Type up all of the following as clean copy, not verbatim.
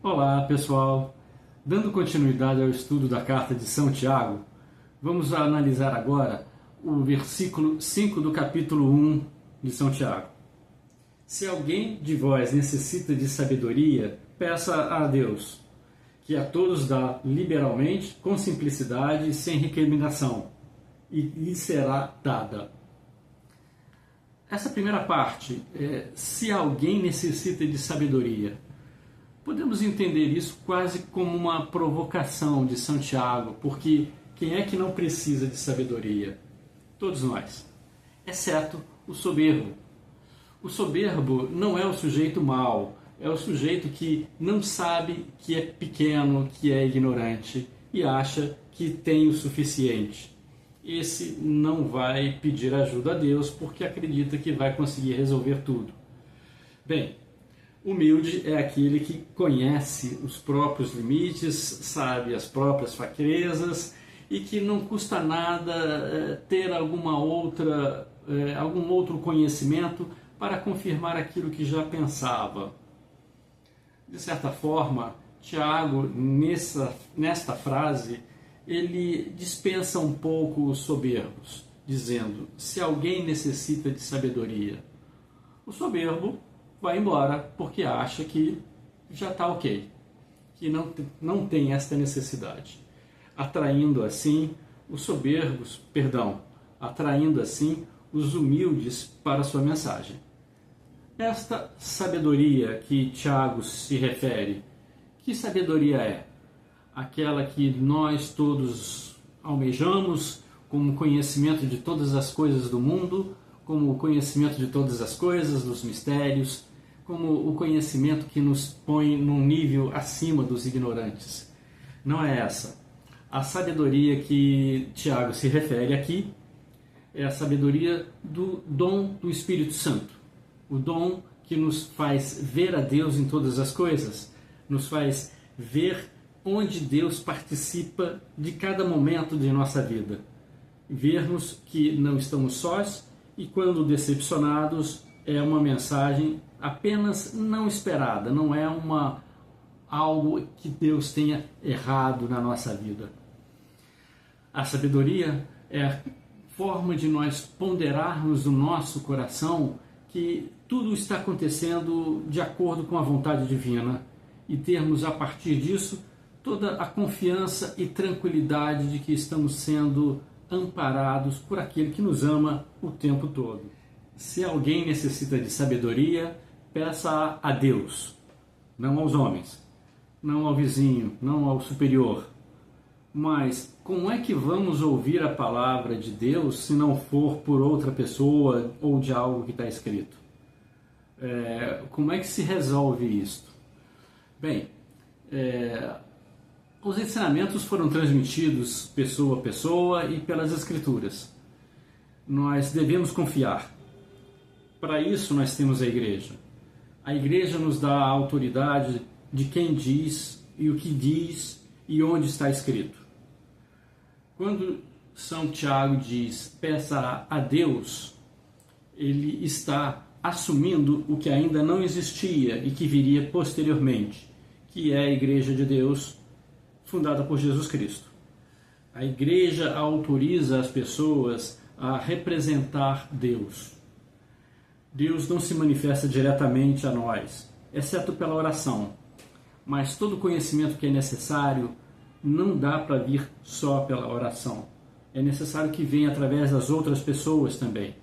Olá, pessoal! Dando continuidade ao estudo da carta de São Tiago, vamos analisar agora o versículo 5 do capítulo 1 de São Tiago. Se alguém de vós necessita de sabedoria, peça a Deus, que a todos dá liberalmente, com simplicidade e sem recriminação, e lhe será dada. Essa primeira parte, se alguém necessita de sabedoria, podemos entender isso quase como uma provocação de São Tiago, porque quem é que não precisa de sabedoria? Todos nós, exceto o soberbo. O soberbo não é o sujeito mau, é o sujeito que não sabe que é pequeno, que é ignorante e acha que tem o suficiente. Esse não vai pedir ajuda a Deus porque acredita que vai conseguir resolver tudo. Bem, humilde é aquele que conhece os próprios limites, sabe as próprias fraquezas e que não custa nada ter algum outro conhecimento para confirmar aquilo que já pensava. De certa forma, Tiago, nesta frase, ele dispensa um pouco os soberbos, dizendo, se alguém necessita de sabedoria. O soberbo vai embora porque acha que já está ok, que não tem esta necessidade, atraindo assim atraindo assim os humildes para a sua mensagem. Esta sabedoria que Tiago se refere, que sabedoria é? Aquela que nós todos almejamos como conhecimento de todas as coisas do mundo, como o conhecimento de todas as coisas, dos mistérios, como o conhecimento que nos põe num nível acima dos ignorantes. Não é essa. A sabedoria que Tiago se refere aqui é a sabedoria do dom do Espírito Santo. O dom que nos faz ver a Deus em todas as coisas, nos faz ver onde Deus participa de cada momento de nossa vida. Vermos que não estamos sós e, quando decepcionados, é uma mensagem apenas não esperada, não é algo que Deus tenha errado na nossa vida. A sabedoria é a forma de nós ponderarmos no nosso coração que tudo está acontecendo de acordo com a vontade divina e termos, a partir disso, toda a confiança e tranquilidade de que estamos sendo amparados por aquele que nos ama o tempo todo. Se alguém necessita de sabedoria, peça a Deus, não aos homens, não ao vizinho, não ao superior. Mas como é que vamos ouvir a palavra de Deus se não for por outra pessoa ou de algo que está escrito? Como é que se resolve isto? Bem, os ensinamentos foram transmitidos pessoa a pessoa e pelas Escrituras. Nós devemos confiar. Para isso nós temos a Igreja. A Igreja nos dá a autoridade de quem diz e o que diz e onde está escrito. Quando São Tiago diz, peça a Deus, ele está assumindo o que ainda não existia e que viria posteriormente, que é a Igreja de Deus, fundada por Jesus Cristo. A Igreja autoriza as pessoas a representar Deus. Deus não se manifesta diretamente a nós, exceto pela oração. Mas todo conhecimento que é necessário não dá para vir só pela oração. É necessário que venha através das outras pessoas também.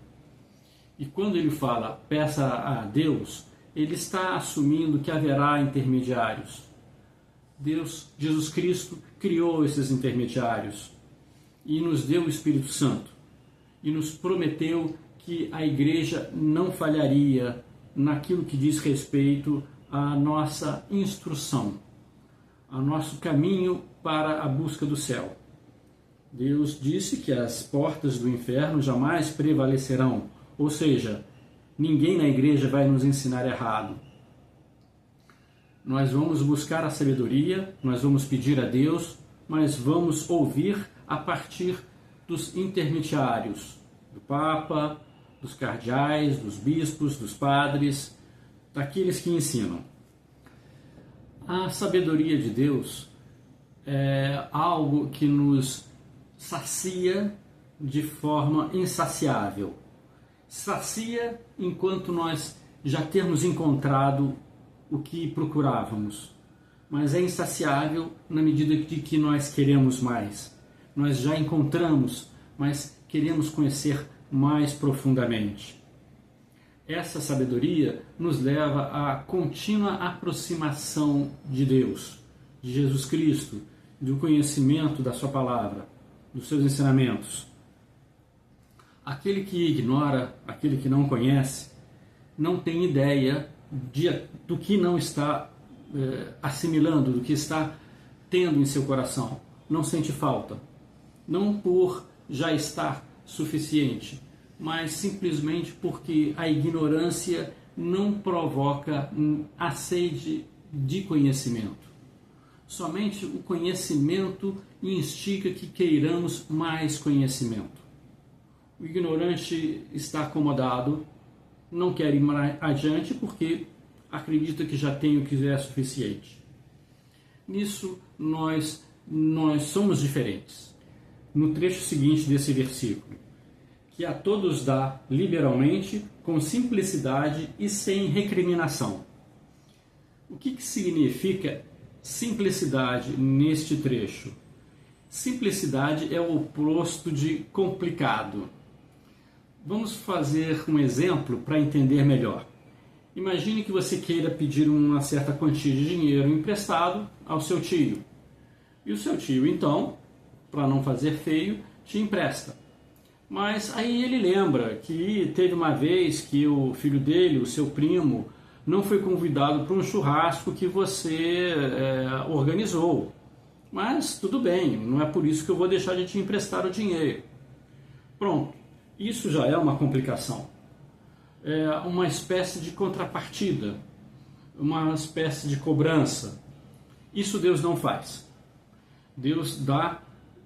E quando ele fala, peça a Deus, ele está assumindo que haverá intermediários. Deus, Jesus Cristo, criou esses intermediários e nos deu o Espírito Santo e nos prometeu que a Igreja não falharia naquilo que diz respeito à nossa instrução, ao nosso caminho para a busca do céu. Deus disse que as portas do inferno jamais prevalecerão, ou seja, ninguém na Igreja vai nos ensinar errado. Nós vamos buscar a sabedoria, nós vamos pedir a Deus, mas vamos ouvir a partir dos intermediários, do Papa, dos cardeais, dos bispos, dos padres, daqueles que ensinam. A sabedoria de Deus é algo que nos sacia de forma insaciável. Sacia enquanto nós já termos encontrado o que procurávamos, mas é insaciável na medida de que nós queremos mais. Nós já encontramos, mas queremos conhecer mais profundamente. Essa sabedoria nos leva à contínua aproximação de Deus, de Jesus Cristo, do conhecimento da sua palavra, dos seus ensinamentos. Aquele que ignora, aquele que não conhece, não tem ideia do que não está assimilando, do que está tendo em seu coração. Não sente falta. Não por já estar suficiente, mas simplesmente porque a ignorância não provoca a sede de conhecimento. Somente o conhecimento instiga que queiramos mais conhecimento. O ignorante está acomodado, não quer ir mais adiante porque acredita que já tem o que é suficiente. Nisso nós somos diferentes. No trecho seguinte desse versículo, que a todos dá liberalmente, com simplicidade e sem recriminação. O que significa simplicidade neste trecho? Simplicidade é o oposto de complicado. Vamos fazer um exemplo para entender melhor. Imagine que você queira pedir uma certa quantia de dinheiro emprestado ao seu tio. E o seu tio, então, para não fazer feio, te empresta. Mas aí ele lembra que teve uma vez que o filho dele, o seu primo, não foi convidado para um churrasco que você organizou. Mas tudo bem, não é por isso que eu vou deixar de te emprestar o dinheiro. Pronto, isso já é uma complicação. É uma espécie de contrapartida, uma espécie de cobrança. Isso Deus não faz. Deus dá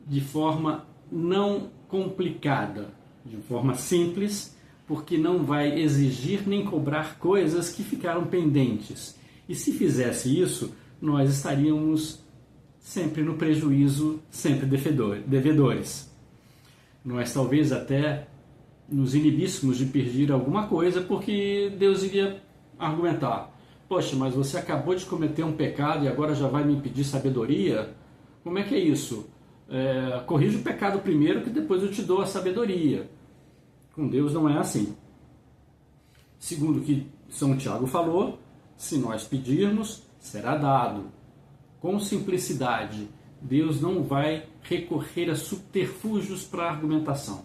de forma não complicada, de forma simples, porque não vai exigir nem cobrar coisas que ficaram pendentes. E se fizesse isso, nós estaríamos sempre no prejuízo, sempre devedores. Nós talvez até nos inibíssemos de pedir alguma coisa, porque Deus iria argumentar: poxa, mas você acabou de cometer um pecado e agora já vai me pedir sabedoria? Como é que é isso? Corrija o pecado primeiro, que depois eu te dou a sabedoria. Com Deus não é assim. Segundo o que São Tiago falou, se nós pedirmos, será dado. Com simplicidade, Deus não vai recorrer a subterfúgios para a argumentação.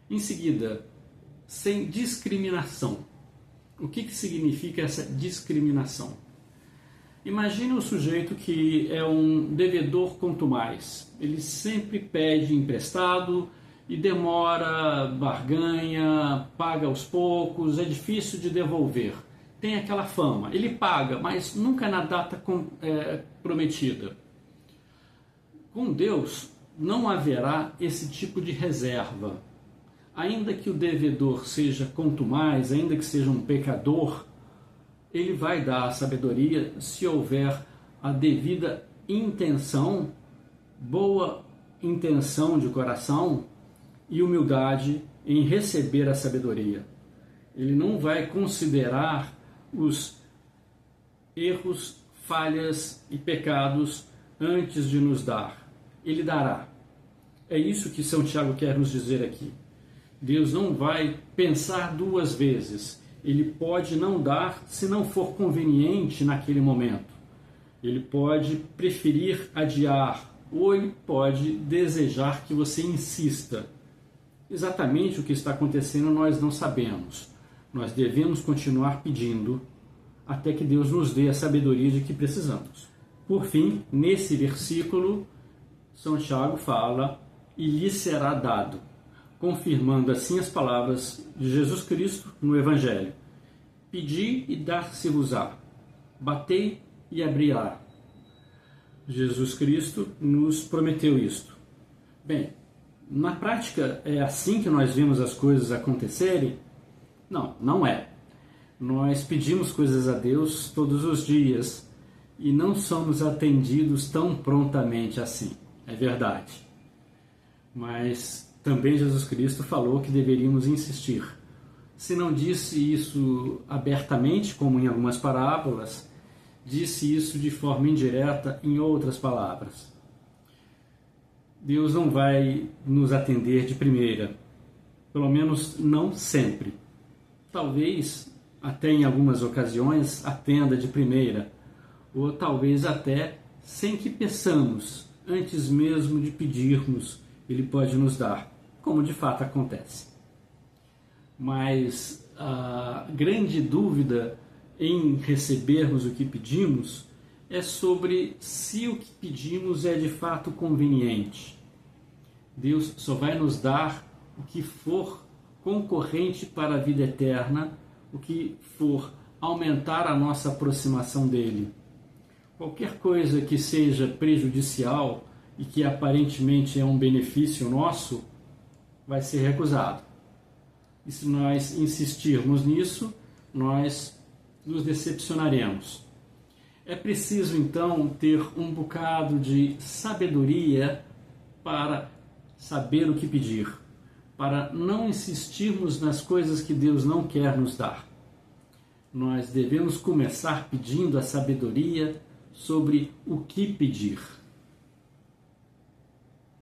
Em seguida, sem discriminação. O que significa essa discriminação? Imagine um sujeito que é um devedor quanto mais. Ele sempre pede emprestado e demora, barganha, paga aos poucos, é difícil de devolver. Tem aquela fama. Ele paga, mas nunca na data prometida. Com Deus não haverá esse tipo de reserva. Ainda que o devedor seja contumaz, ainda que seja um pecador, ele vai dar a sabedoria se houver a devida intenção, boa intenção de coração e humildade em receber a sabedoria. Ele não vai considerar os erros, falhas e pecados antes de nos dar. Ele dará. É isso que São Tiago quer nos dizer aqui. Deus não vai pensar duas vezes. Ele pode não dar se não for conveniente naquele momento. Ele pode preferir adiar, ou ele pode desejar que você insista. Exatamente o que está acontecendo nós não sabemos. Nós devemos continuar pedindo até que Deus nos dê a sabedoria de que precisamos. Por fim, nesse versículo, São Tiago fala: e lhe será dado, confirmando assim as palavras de Jesus Cristo no Evangelho: pedi e dar-se-vos-á, batei e abrirá. Jesus Cristo nos prometeu isto. Bem, na prática é assim que nós vemos as coisas acontecerem? Não, não é. Nós pedimos coisas a Deus todos os dias e não somos atendidos tão prontamente assim, é verdade. Mas também Jesus Cristo falou que deveríamos insistir. Se não disse isso abertamente, como em algumas parábolas, disse isso de forma indireta em outras palavras. Deus não vai nos atender de primeira, pelo menos não sempre. Talvez até em algumas ocasiões atenda de primeira, ou talvez até sem que peçamos, antes mesmo de pedirmos, Ele pode nos dar, como de fato acontece. Mas a grande dúvida em recebermos o que pedimos é sobre se o que pedimos é de fato conveniente. Deus só vai nos dar o que for concorrente para a vida eterna, o que for aumentar a nossa aproximação dele. Qualquer coisa que seja prejudicial e que aparentemente é um benefício nosso, vai ser recusado. E se nós insistirmos nisso, nós nos decepcionaremos. É preciso então ter um bocado de sabedoria para saber o que pedir, para não insistirmos nas coisas que Deus não quer nos dar. Nós devemos começar pedindo a sabedoria sobre o que pedir.